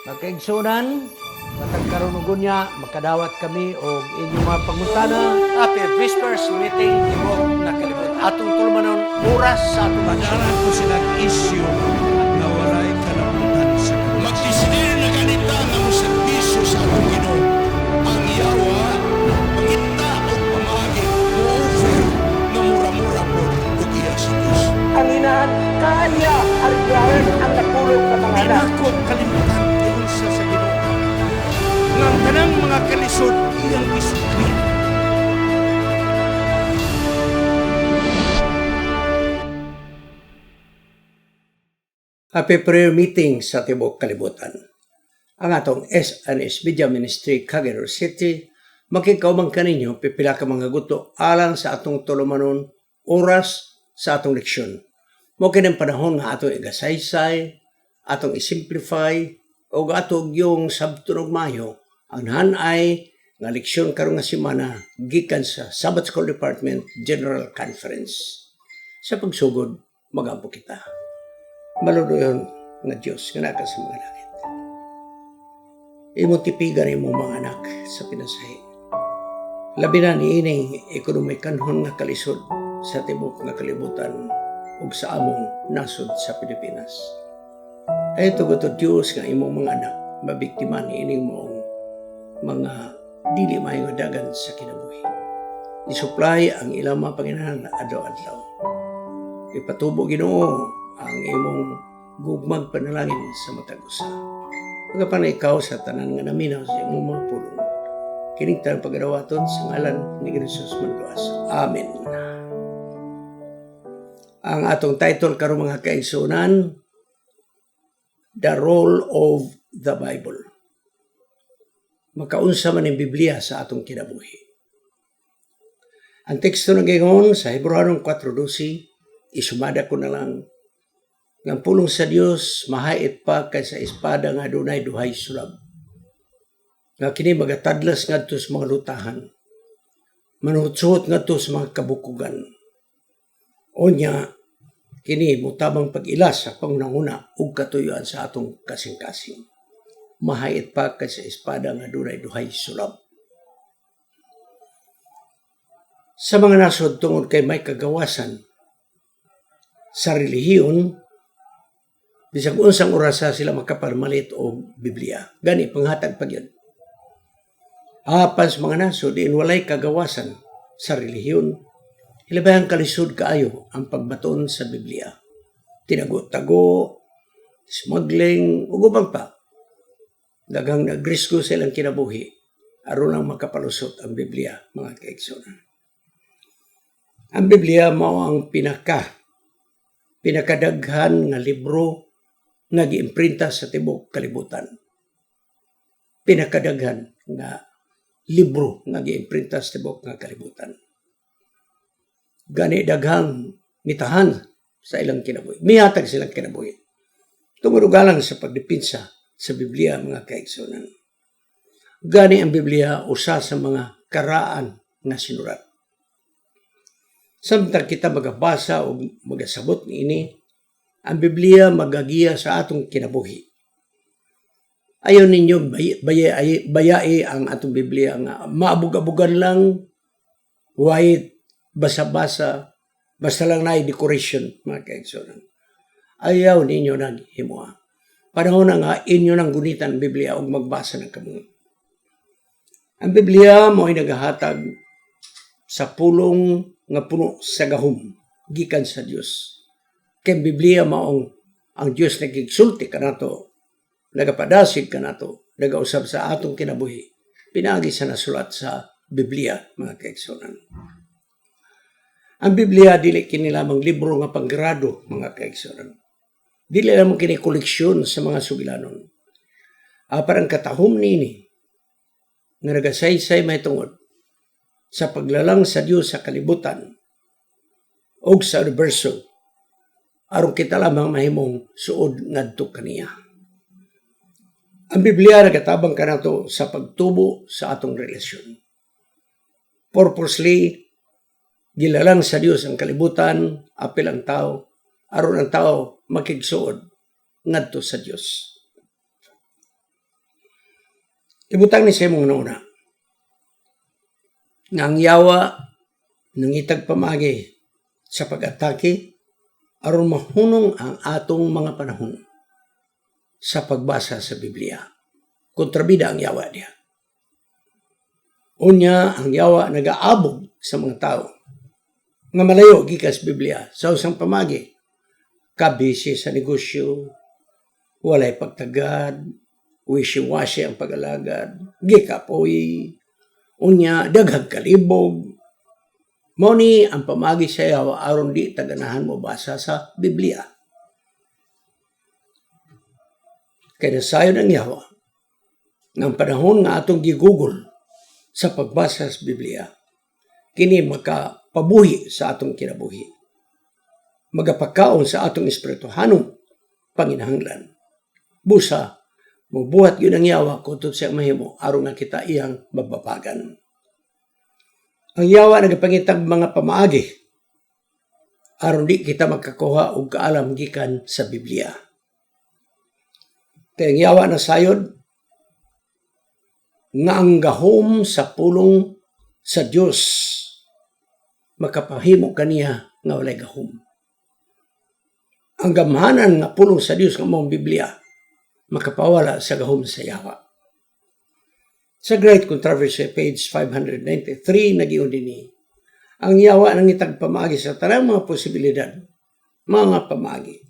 Magkaigsunan, matag karon ug unya makadawat kami og inyong mga pangutana. Happy Whispers meeting Timog na kalibot. Atong tulumanon oras sa atong Padaran ko silang issue na walay kalabutan sa kawas. Magdesidir na ganita nga mo serbisyo sa atong Ginoo. Ang yawa, pangita o pamagi, mo-offer na mura-mura po o iya sa Diyos. Ang inahan kaya ariglaran ang napulog na mga anak. pinako kalimutan ingon sa Ginoo. Nga ang tanang mga kalisod iyang isukli. Happy prayer meeting sa Tibok Kalibutan. Ang atong SNS Media Ministry Cagayan City makikaumang kaninyo pipila ka mga guto alang sa atong tulumanon oras sa atong leksyon. Mo kining panahon nga atong igasaysay, atong isimplify o atong yung sabtunog Mayo ang hanay nga leksyon karong nga semana gikan sa Sabbath School Department General Conference. Sa pagsugod, magampo kita. Maludoyon nga Diyos nga naka sa mga langit. Imo tipigan imong mga anak sa pinasahi. Labi na niining ekonomikanhon nga kalisod sa tibok nga kalibutan ug sa among nasod sa Pilipinas. Ay tugot Diyos nga imong mga anak mabiktima niining moong mga dili maayo nga dagan sa kinabuhi. Isupply ang ilang mga panginahanglan adlaw-adlaw. Ipatubo Ginoo ang imong gugmang panalangin sa matag usa. Pagkapan ikaw sa tanan nga naminaw sa imong mga pulong. Kining tanang pagadawaton sa ngalan ni Jesus Manduas. Amen. Ang atong title karong mga kaigsunan, The Role of the Bible. Makaunsa man ang Biblia sa atong kinabuhi. Ang teksto na gayon sa Hebreano 4:12, isumada ko na lang. Ang pulong sa Dios mahait pa kaysa espada nga dunay duhay sulab. Nga kini magatadlas ngadto sa mga lutahan. Manuhot-suhot ngadto sa mga kabukugan. Onya kini mutabang pag-ilas sa pangunahuna ug katuyuan sa atong kasing-kasing. Mahait pa kaysa espada nga dunay duhay sulab. Sa mga nasod tungod kay may kagawasan sa relihiyon, bisag unsang orasa sila makapalmalit o Biblia. Gani, panghatag pa yun. Apan sa mga nasod, walay kagawasan sa relihiyon, ilabahang kalisod kaayo ang pagbaton sa Biblia. Tinago-tago, smuggling, ug ubang pa. Daghang nagrisko silang kinabuhi, aron ang makapalusot ang Biblia, mga kaigsunan. Ang Biblia mao ang pinakadaghan nga libro nga giimprinta sa tibok kalibutan. Pinakadaghan nga libro nga giimprinta sa tibok nga kalibutan. Gani daghang mitahan sa ilang kinabuhi. Mihatag silang kinabuhi. Tungod galang sa pagdepinsa sa Biblia, mga kaigsunan. Gani ang Biblia usa sa mga karaan nga sinurat. Samtang kita magabasa o magasabot niini, ang Biblia magagiya sa atong kinabuhi. Ayaw ninyo bayai ang atong Biblia nga maabug-abugan lang, white, basa-basa, basta lang na decoration, mga kaigsunan. Ayaw ninyo nang himuha. Panahon na nga inyo nang gunitan ang Biblia o magbasa ng kamo. Ang Biblia mo ay naghahatag sa pulong nga puno sa gahom, gikan sa Dios. Kay Biblia maong ang Dios nagigsulti kanato, nagapadasig kanato, nagausab sa atong kinabuhi. Pinagi sa nasulat sa Biblia, mga kaigsunan. Ang Biblia dili kini lamang libro nga panggrado, mga kaigsunan. Dili lamang kini koleksyon sa mga sugilanon. Parang katahom nini nga nagasaysay may tungod sa paglalang sa Dios sa kalibutan o sa universo aron kita lamang mahimong suod ngadto kaniya. Ang Biblia nagatabang kanato sa pagtubo sa atong relasyon. Purposely, gilalang sa Dios ang kalibutan, apil ang tao, aron ang tao makigsuod ngadto sa Dios. Ibutang ni sa imong nauna. Nga ang yawa nangitag pamagi sa pag-atake aron mahunong ang atong mga panahon sa pagbasa sa Biblia. Kontrabida ang yawa niya. Unya, ang yawa nag-aabog sa mga tao nga malayo gikan sa Biblia sa usang pamagi. Kabisi sa negosyo, walay pagtagad, wishy-washy ang pag-alagad, gikapoy, unya, daghang kalibog. Mao ni ang pamagi sa yawa aron di taganahan mo basa sa Biblia. Kaya nasayon ang yawa ng panahon nga atong gigugol sa pagbasa sa Biblia, kini makapabuhi sa atong kinabuhi. Magapakaon sa atong espirituhanong panginahanglan. Busa, mabuhat yun ang yawa kutob siya mahimo aron nga kita iyang mababagan. Ang yawa nagapangitag mga pamaagi aron di kita magkakuha og kaalam gikan sa Biblia. Kaya ang yawa na sayod nga ang gahom sa pulong sa Dios makapahimo kaniya nga walay gahom. Ang gamhanan nga pulong sa Dios nga mao Biblia makapawala sa gahom sa yawa. Sa Great Controversy, page 593, nagiyon din ang yawa nang itag pamagi sa tanang mga posibilidad, mga pamagi.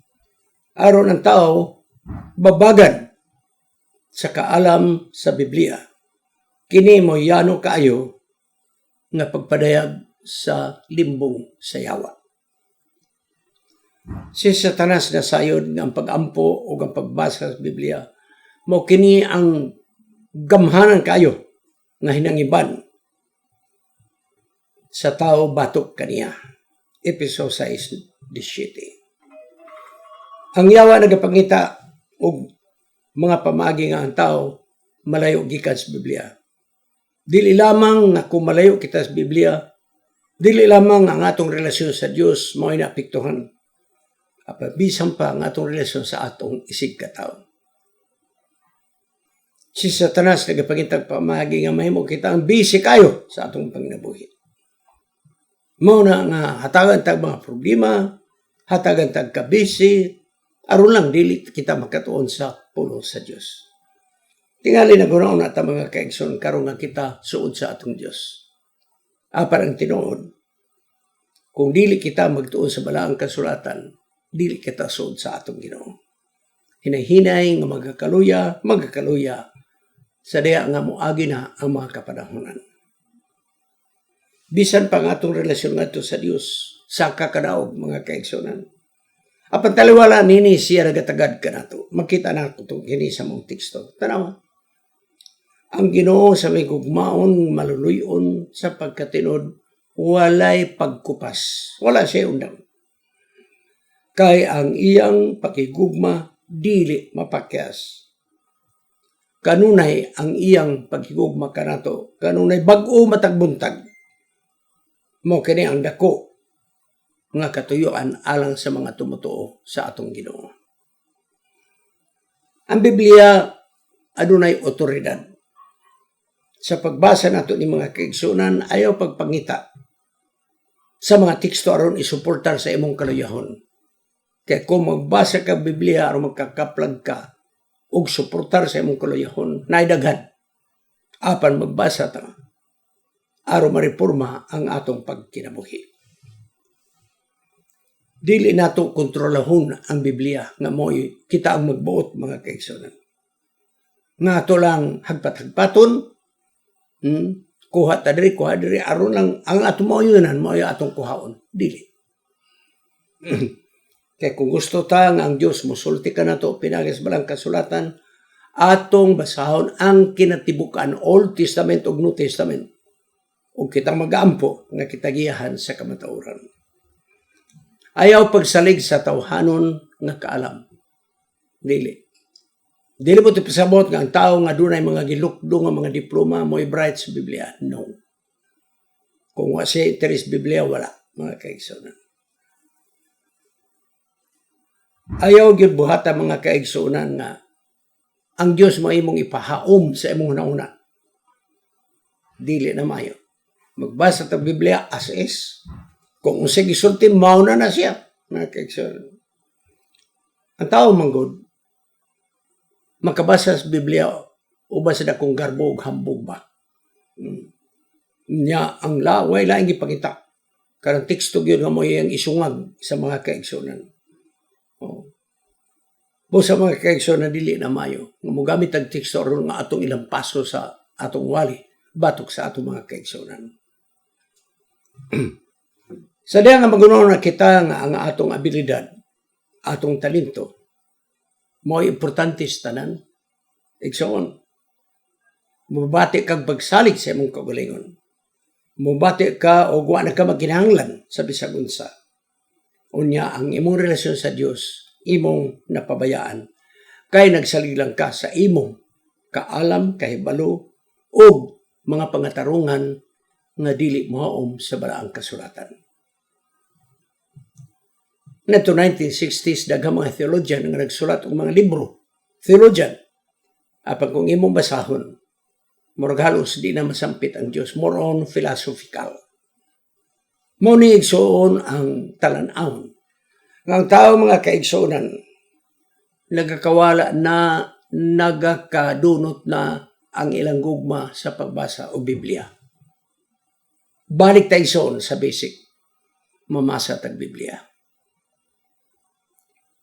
Aron ang tao babagan sa kaalam sa Biblia. Kini mo yano kaayo nga pagpadayag sa limbong sa yawa. Si Satanas na sayod nga ang pag-ampo o ang pagbasa sa Biblia, mo kini ang gamhanan kayo nga hinangiban sa tao batok kaniya. Episode 6:17. Ang yawa nagapangita og mga pamagi nga ang tao malayo gikan sa Biblia. Dili lamang nga kung malayo kita sa Biblia, dili lamang ang atong relasyon sa Dios mao naapektuhan. Bisan pa ang atong relasyon sa atong isig katao. Si Satanas nagapangitag pamagi nga mahimo kita ang busy kayo sa atong panginabuhi. Mao na nga hatagan tag mga problema, hatagan tag ka-busy, aron lang dili kita makatuon sa pulong sa Dios. Tingali na gunaon na ta mga kaigsoon karon nga kita suod sa atong Dios. Apan ang tinuod, kung dili kita magtuon sa balaang kasulatan, dili kita suod sa atong Ginoo. Hinay-hinay nga magakaluya sa diya nga moagi na ang mga kapanahonan. Bisan pa nga atong relasyon ngadto sa Dios sa kakadaog mga kaigsunan. Apan taliwala nini siya nagatagad kanato. Makita nato itong kini sa mong teksto. Tanawa. Ang Ginoo sa may gugmaon maluluyon sa pagkatinod walay pagkupas. Wala siya undang. Kay ang iyang pakigugma dili mapakyas. Kanunay ang iyang pagigugma kanato, kanunay bag-o matagbuntag. Mao kini ang dako nga katuyuan alang sa mga tumutuo sa atong Ginoo. Ang Biblia adunay otoridad. Sa pagbasa nato ni mga kaigsunan, ayaw pagpangita sa mga teksto aron isuportar sa imong kaluyahon. Kaya kung magbasa ka Biblia aron magkakaplag ka ug suportar sa imong kaluyahon, naidaghan. Apan magbasa ta aron mareporma ang atong pagkinabuhi. Dili nato kontrolahon ang Biblia nga mo'y kita ang magbuot mga kaigsunan. Nga ato lang hagpat-hagpaton, kuha ta diri, aron lang ang atong mauyonan, mo'y atong kuhaon. Dili. Kaya kung gusto ta nga ang Diyos musulti ka na to, pinagis balang kasulatan, atong basahon ang kinatibukan, Old Testament ug New Testament. O kitang mag-ampo nga kitagiyahan sa kamatauran. Ayaw pagsalig sa tawhanon nga kaalam. Dili. Dili mo ito pasabot nga ang tao nga dunay mga gilukdo nga mga diploma mo'y bright sa Biblia. No. Kung wala interest Biblia, wala. Mga kaigsunan. Ayaw gyud buhata mga kaigsunan nga ang Dios mo imong ipahaom sa imong una-una. Dili na mayo. Magbasa ta Biblia as is. Kung unsay gisulti mao na siya. Mga kaigsoon. Ang tao manggod makabasa sa Biblia uban sa dakong garbo ug hambog ba. Nya ang laway laing gipakita. Karang teksto gyud nga mo iyang isungag sa mga kaigsuonan. Sa mga kaigsuonan dili na mayo. Mogamit ang teksto aron nga atong ilang paso sa atong wali batok sa atong mga kaigsuonan. Sa diha nga magunaw na kita nga ang atong abilidad, atong talento, mo importante sa tanan. Igsoon. Mubati kag pagsalig sa imong kaugalingon. Mubati ka o wa na ka magkinahanglan sa bisag unsa. Unya ang imong relasyon sa Dios imong napabayaan kay nagsalig lang ka sa imong kaalam, kahibalo o mga pangatarungan nga dili mohaom sa balaang kasulatan. Nato 1960s daghang mga theologian nga nagsulat og mga libro. Theologian. Apan kung imong basahon, murag halos di na masampit ang Dios, more on philosophical. Mao ni igsoon ang talan-awon. Ang tao mga kaigsuonan nagakawala na nagakadunot na ang ilang gugma sa pagbasa o Biblia. Balik tayo igsoon sa basic. Mamasa tag Biblia.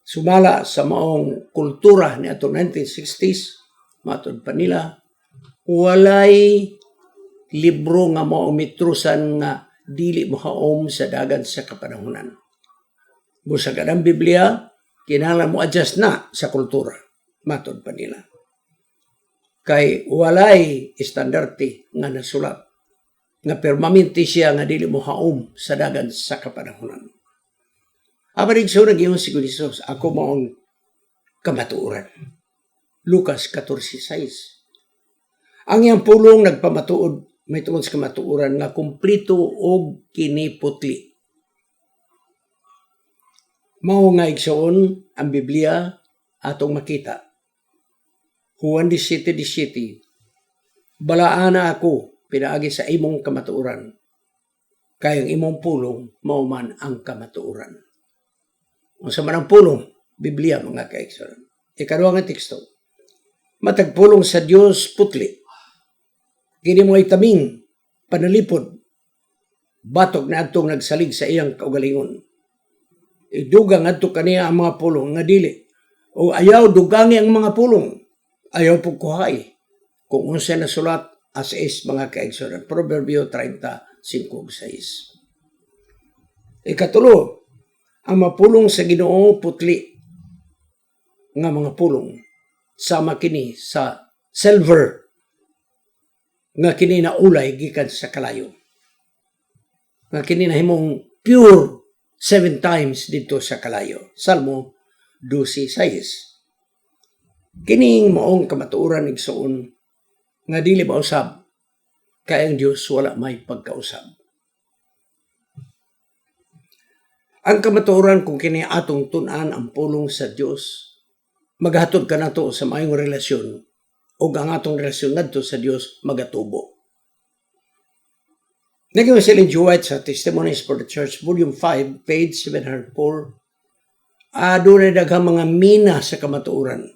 Sumala sa maong kultura ni atong 1960s, matod pa nila, walay libro nga mao mitrusan nga dili mohaom sa dagan sa kapanahunan. Busag ang Biblia, kinahanglan mo adjust na sa kultura. Matod pa nila. Kay walay estandarte nga nasulat nga permanente siya nga dili mohaom sa dagan sa kapanahunan. Abarig so nag-iyon si Jesus, ako maong kamatuoran. Lucas 14:6. Ang iyang pulong nagpamatuod, may tungod sa kamatuoran nga kumplito o kiniputli. Mao nga igsoon ang Biblia atong makita. Juan 17:17. Balaana ako pinaagi sa imong kamatuoran. Kay ang imong pulong mao man ang kamatuoran. Kung sa manang pulong, Biblia mga kaigsoon. Ikaduha nga teksto. Matagpulong sa Dios putli. Kini mo itaming panalipod. Batok na atong nagsalig sa iyang kaugalingon. Idugang ato kaniya ang mga pulong nga dili. O ayaw dugangi ang mga pulong. Ayaw pagkuhay. Kung unsa na sulat as is mga kaigsoon. Proverbio 30:5-6. Ikatulo, ang mapulong sa Ginoo putli nga mga pulong sama kini sa silver nga kini na ulay gikan sa kalayo. Nga kini na himong pure 7 times dito sa kalayo. Salmo 12:6. Kining maong kamatuoran igsoon nga dili mausab kay ang Dios wala may pagkausab. Ang kamatuoran kung kini atong tun-an ang pulong sa Dios, maghatod ka nato sa maayong relasyon o ang atong relasyon ngadto sa Dios magatubo. Naging si Ellen G. White sa Testimonies for the Church, Volume 5, page 704, doon ay daghang mga mina sa kamatuoran.